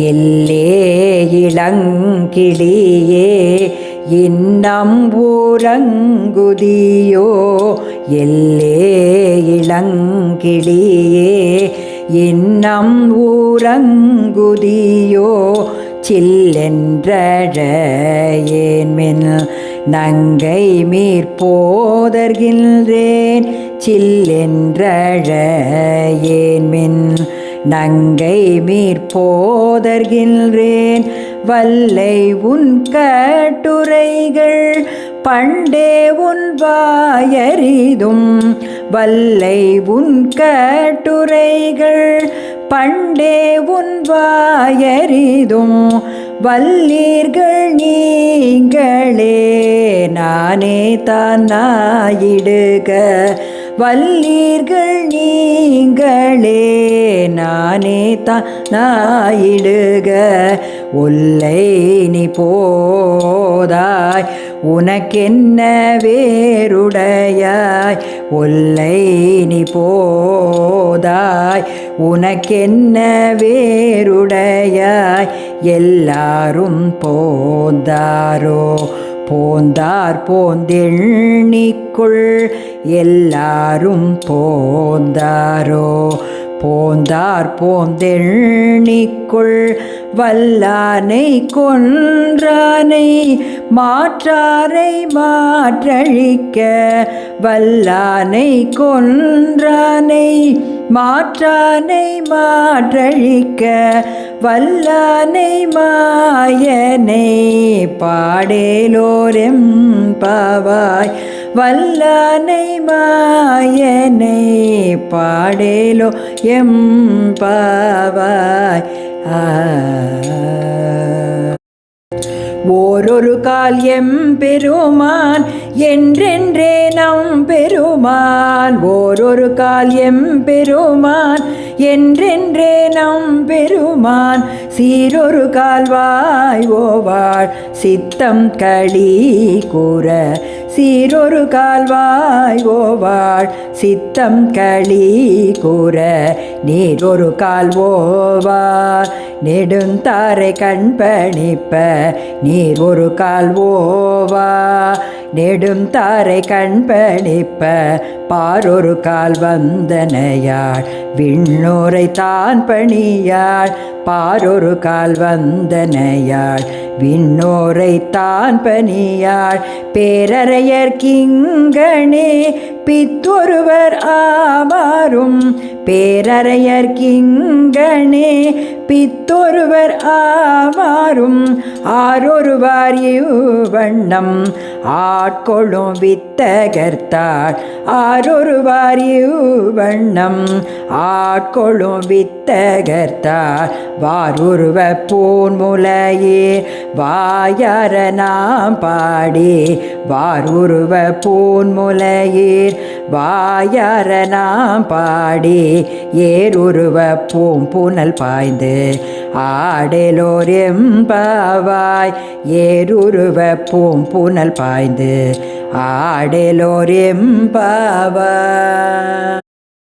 எல்லே இளங்கிளியே இன்னம் ஊரங்குதியோ எல்லே இளங்கிளியே இன்னம் ஊரங்குதியோ சில்லென்றழையேன்மென் நங்கை மீர்போதர்கின்றேன் சில்லென்றழையேன்மென் நங்கை மீர்போதர்கின்றேன் வல்லை உன் கட்டுரைகள் பண்டே உன் வாயறிதும் வல்லை உன் கட்டுரைகள் பண்டே உன் வாயறிதும் வல்லீர்கள் நீங்களே நானே தான் நாயிடுக வல்லீர்கள் நீங்களே நானே தான் நாயிடுக ஒல்லை நீ போதாய் உனக்கென்ன வேறுடையாய் ஒல்லை நீ போதாய் உனக்கென்ன வேறுடையாய் எல்லாரும் போந்தாரோ போந்தார் போந்தெண்ணிக்குள் எல்லாரும் போந்தாரோ போந்தார் போந்தெண்ணிக்குள் வல்லானை கொன்றானை மாற்றாரை மாற்றழிக்க வல்லானை கொன்றானை மாற்றானை மாற்றழிக்க வல்லானை மாயனை பாடேலோரெம்பாவாய் வல்லானை மாயனை பாடேலோ எம்பாவாய் ஓரொரு கால் எம்பெருமான் என்றென்றே நம் பெருமான் ஓரொரு கால் எம்பெருமான் என்றென்றே நம் பெருமான் சீரொரு கால்வாய் ஓவாள் சித்தம் களி கூற சீரொரு கால்வாய் ஓவாள் சித்தம் களி கூற நீரொரு கால் ஓவார் நெடுந்தாரை கண்பணிப்ப நீர் ஒரு கால் ஓவா நெடுந்தாரை கண்பணிப்ப பாரொரு கால் வந்தனையாள் விண்ணோரை தான் பணியாள் பாரொரு கால் வந்தனையாள் விண்ணோரை தான் பணியாள் பேரறையர் கிங்கணே பித்தொருவர் ஆவாரும் பேரறையர் கிங்கணே பித்தொருவர் ஆவாரும் ஆரொருவார் இவ்வண்ணம் ஆட்கொள்ளும் வித்தகர்த்தாள் ஆரொருவார் இவ்வண்ணம் ஆட்கொள்ளும் வித்தகர்த்தாள் வாருருவ பூன்முலையே வாயார நாம் பாடி வாருருவ பூன்முலையீர் வாயார நாம் பாடி ஏருருவ பூம்புனல் பாய்ந்து ஆடலோர் எம்பாவாய் ஏருருவ பூம்புனல் பாய்ந்து ஆடலோர் எம்பாவாய்.